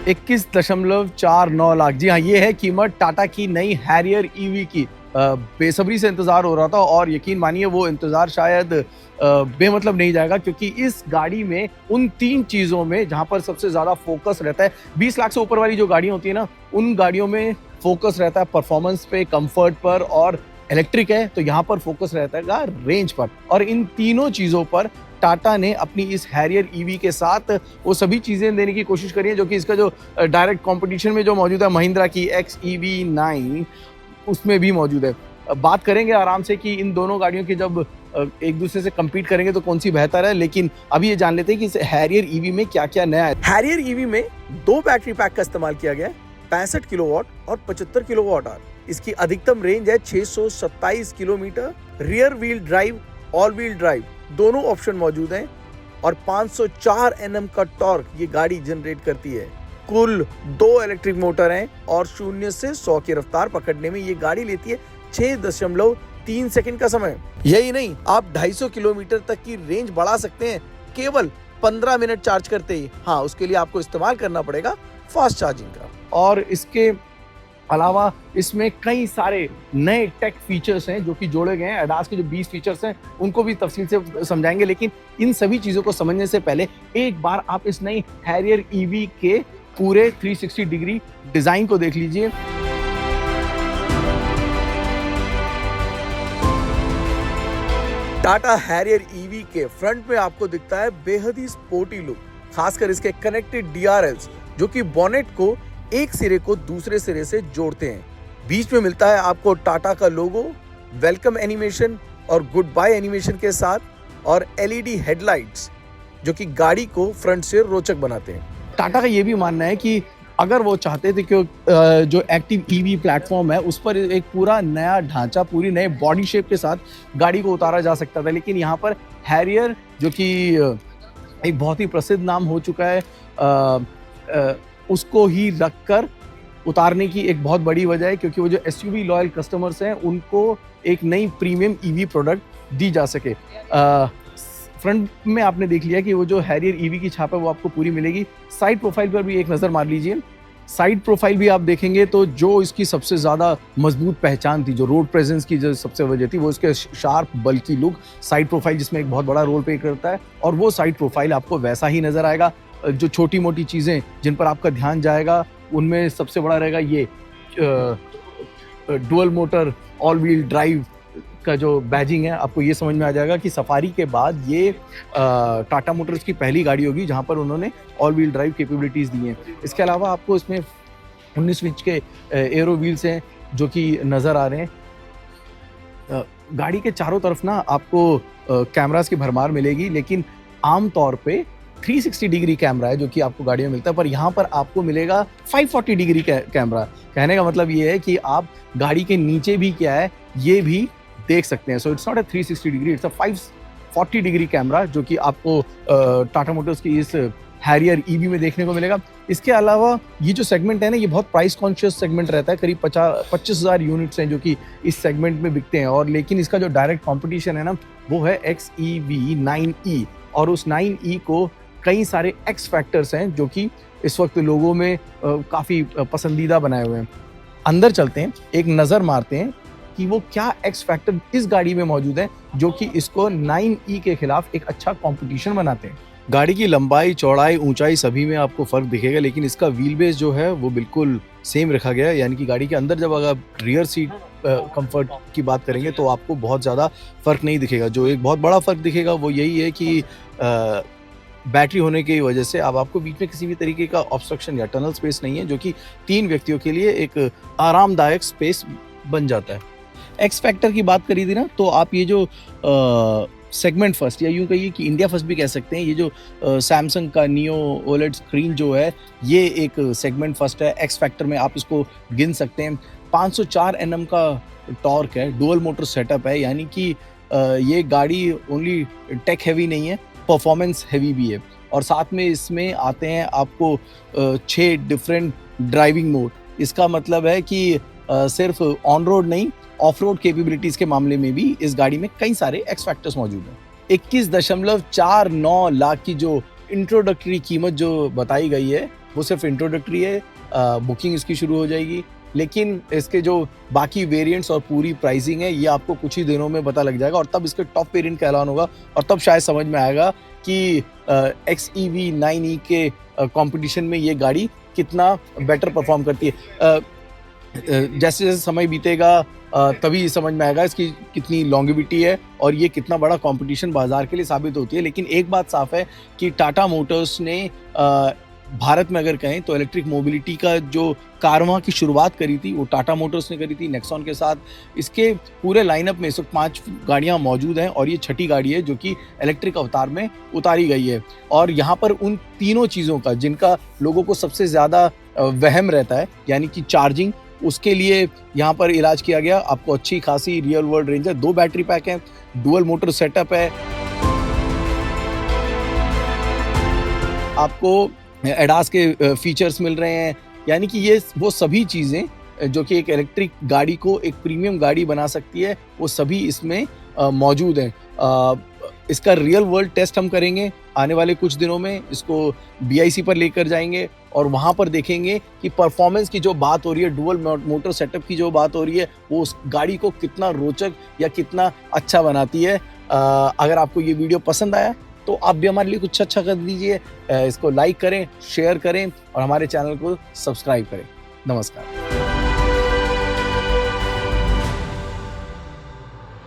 21.49 लाख। जी हाँ, ये है कीमत टाटा की नई हैरियर ईवी की। बेसब्री से इंतजार हो रहा था और यकीन मानिए वो इंतजार शायद बेमतलब नहीं जाएगा, क्योंकि इस गाड़ी में उन तीन चीजों में जहां पर सबसे ज्यादा फोकस रहता है, 20 लाख से ऊपर वाली जो गाड़ियां होती है ना, उन गाड़ियों में फोकस रहता है परफॉर्मेंस पे, कंफर्ट पर, और इलेक्ट्रिक है तो यहाँ पर फोकस रहता है रेंज पर। और इन तीनों चीजों पर टाटा ने अपनी इस हैरियर ईवी के साथ वो सभी चीजें देने की कोशिश करी है जो कि इसका जो डायरेक्ट कंपटीशन में जो मौजूद है महिंद्रा की XEV9 उसमें भी मौजूद है। बात करेंगे आराम से कि इन दोनों गाड़ियों की जब एक दूसरे से compete करेंगे तो कौन सी बेहतर है, लेकिन अभी ये जान लेते हैं कि इस हैरियर ईवी में क्या क्या नया है। हैरियर ईवी में दो बैटरी पैक का इस्तेमाल किया गया है, 65 किलोवाट और 75 किलोवाट आवर। इसकी अधिकतम रेंज है 627 kilometre. Rear wheel drive, all wheel drive दोनों ऑप्शन मौजूद हैं और 504 Nm का टॉर्क ये गाड़ी जनरेट करती है। कुल 2 इलेक्ट्रिक मोटर हैं और 0 से 100 की रफ्तार पकड़ने में ये गाड़ी लेती है 6.3 सेकंड का समय। यही नहीं, आप 250 किलोमीटर तक की रेंज बढ़ा सकते हैं केवल 15 मिनट चार्ज करते ही। हाँ, उसके लिए आपको इस्तेमाल करना पड़ेगा फास्ट चार्जिंग का। और इसके अलावा इसमें कई सारे नए टेक फीचर्स हैं जो कि जोड़े गए हैं। एडास के जो 20 फीचर्स हैं उनको भी तफसील से समझाएंगे, लेकिन इन सभी चीजों को समझने से पहले एक बार आप इस नई हैरियर ईवी के पूरे 360 डिग्री डिजाइन को देख लीजिए। टाटा हैरियर ईवी के फ्रंट में आपको दिखता है बेहद ही स्पोर्टी लुक, खासकर इसके कनेक्टेड DRLs जो कि बोनेट को एक सिरे को दूसरे सिरे से जोड़ते हैं। बीच में मिलता है आपको टाटा का लोगो, वेलकम एनिमेशन और गुड बाय एनिमेशन के साथ, और LED हेडलाइट्स जो कि गाड़ी को फ्रंट से रोचक बनाते हैं। टाटा का ये भी मानना है कि अगर वो चाहते थे कि जो एक्टिव EV प्लेटफॉर्म है उस पर एक पूरा नया ढांचा, पूरी नए बॉडी शेप के साथ गाड़ी को उतारा जा सकता था, लेकिन यहाँ पर हैरियर जो कि एक बहुत ही प्रसिद्ध नाम हो चुका है उसको ही रखकर उतारने की एक बहुत बड़ी वजह है, क्योंकि वो जो SUV लॉयल कस्टमर्स हैं उनको एक नई प्रीमियम EV प्रोडक्ट दी जा सके। फ्रंट में आपने देख लिया कि वो जो हैरियर ईवी की छाप है वो आपको पूरी मिलेगी। साइड प्रोफाइल पर भी एक नज़र मार लीजिए। साइड प्रोफाइल भी आप देखेंगे तो जो इसकी सबसे ज़्यादा मजबूत पहचान थी, जो रोड प्रेजेंस की जो सबसे वजह थी, वो इसके शार्प बल्कि लुक, साइड प्रोफाइल जिसमें एक बहुत बड़ा रोल प्ले करता है, और वो साइड प्रोफाइल आपको वैसा ही नज़र आएगा। जो छोटी मोटी चीज़ें जिन पर आपका ध्यान जाएगा उनमें सबसे बड़ा रहेगा ये dual motor all wheel drive का जो बैजिंग है। आपको ये समझ में आ जाएगा कि सफारी के बाद ये टाटा मोटर्स की पहली गाड़ी होगी जहां पर उन्होंने ऑल व्हील ड्राइव कैपेबिलिटीज़ दी हैं। इसके अलावा आपको इसमें 19 इंच के एरो व्हील्स हैं जो कि नज़र आ रहे हैं। गाड़ी के चारों तरफ ना आपको कैमरास की भरमार मिलेगी, लेकिन आमतौर पे 360 डिग्री कैमरा है जो कि आपको गाड़ी में मिलता है, पर यहाँ पर आपको मिलेगा 540 डिग्री कैमरा। कहने का मतलब ये है कि आप गाड़ी के नीचे भी क्या है ये भी देख सकते हैं। So it's not a 360 degree, it's a 540 degree camera जो कि आपको टाटा मोटर्स की इस हैरियर ईवी में देखने को मिलेगा। इसके अलावा ये जो सेगमेंट है ना, ये बहुत प्राइस कॉन्शियस सेगमेंट रहता है। करीब 25,000 यूनिट्स हैं जो कि इस सेगमेंट में बिकते हैं, और लेकिन इसका जो डायरेक्ट कॉम्पिटिशन है ना वो है XEV9E, और उस 9E को कई सारे X फैक्टर्स हैं जो कि इस वक्त लोगों में काफ़ी पसंदीदा बनाए हुए हैं। अंदर चलते हैं, एक नज़र मारते हैं कि वो क्या X फैक्टर इस गाड़ी में मौजूद है जो कि इसको 9E के खिलाफ एक अच्छा कंपटीशन बनाते हैं। गाड़ी की लंबाई, चौड़ाई, ऊंचाई सभी में आपको फ़र्क दिखेगा, लेकिन इसका व्हील बेस जो है वो बिल्कुल सेम रखा गया है। यानी कि गाड़ी के अंदर जब अगर रियर सीट कंफर्ट की बात करेंगे तो आपको बहुत ज़्यादा फ़र्क नहीं दिखेगा। जो एक बहुत बड़ा फ़र्क दिखेगा वो यही है कि बैटरी होने की वजह से अब आपको बीच में किसी भी तरीके का ऑब्स्ट्रक्शन या टनल स्पेस नहीं है, जो कि 3 व्यक्तियों के लिए एक आरामदायक स्पेस बन जाता है। X फैक्टर की बात करी थी ना, तो आप ये जो सेगमेंट फर्स्ट, या यूँ कहिए कि इंडिया फर्स्ट भी कह सकते हैं, ये जो सैमसंग का नियो ओलेड स्क्रीन जो है ये एक सेगमेंट फर्स्ट है। X फैक्टर में आप इसको गिन सकते हैं। 504 Nm का टॉर्क है, डुअल मोटर सेटअप है, यानी कि ये गाड़ी ओनली टेक हैवी नहीं है, परफॉर्मेंस हैवी भी है। और साथ में इसमें आते हैं आपको 6 डिफरेंट ड्राइविंग मोड। इसका मतलब है कि सिर्फ ऑन रोड नहीं, ऑफ रोड कैपेबिलिटीज के मामले में भी इस गाड़ी में कई सारे एक्स फैक्टर्स मौजूद हैं। 21.49 लाख की जो इंट्रोडक्टरी कीमत जो बताई गई है, वो सिर्फ इंट्रोडक्टरी है, बुकिंग इसकी शुरू हो जाएगी, लेकिन इसके जो बाकी वेरिएंट्स और पूरी प्राइसिंग है ये आपको कुछ ही दिनों में पता लग जाएगा, और तब इसके टॉप वेरिएंट का ऐलान होगा, और तब शायद समझ में आएगा कि XEV 9e के कंपटीशन में ये गाड़ी कितना बेटर परफॉर्म करती है। जैसे जैसे समय बीतेगा तभी समझ में आएगा इसकी कितनी लॉन्गेविटी है और ये कितना बड़ा कंपटीशन बाजार के लिए साबित होती है। लेकिन एक बात साफ है कि टाटा मोटर्स ने भारत में अगर कहें तो इलेक्ट्रिक मोबिलिटी का जो कारवां की शुरुआत करी थी वो टाटा मोटर्स ने करी थी नेक्सॉन के साथ। इसके पूरे लाइनअप में इस वक्त 5 गाड़ियां मौजूद हैं और ये छठी गाड़ी है जो कि इलेक्ट्रिक अवतार में उतारी गई है। और यहाँ पर उन तीनों चीज़ों का जिनका लोगों को सबसे ज़्यादा वहम रहता है, यानी कि चार्जिंग, उसके लिए यहाँ पर इलाज किया गया। आपको अच्छी खासी रियल वर्ल्ड रेंज है, 2 बैटरी पैक हैं, डुअल मोटर सेटअप है, आपको एडास के फीचर्स मिल रहे हैं, यानी कि ये वो सभी चीज़ें जो कि एक इलेक्ट्रिक गाड़ी को एक प्रीमियम गाड़ी बना सकती है वो सभी इसमें मौजूद हैं। इसका रियल वर्ल्ड टेस्ट हम करेंगे आने वाले कुछ दिनों में, इसको BIC पर लेकर जाएंगे और वहाँ पर देखेंगे कि परफॉर्मेंस की जो बात हो रही है, डुअल मोटर सेटअप की जो बात हो रही है, वो उस गाड़ी को कितना रोचक या कितना अच्छा बनाती है। अगर आपको ये वीडियो पसंद आया तो आप भी हमारे लिए कुछ अच्छा कर दीजिए, इसको लाइक करें, शेयर करें और हमारे चैनल को सब्सक्राइब करें। नमस्कार।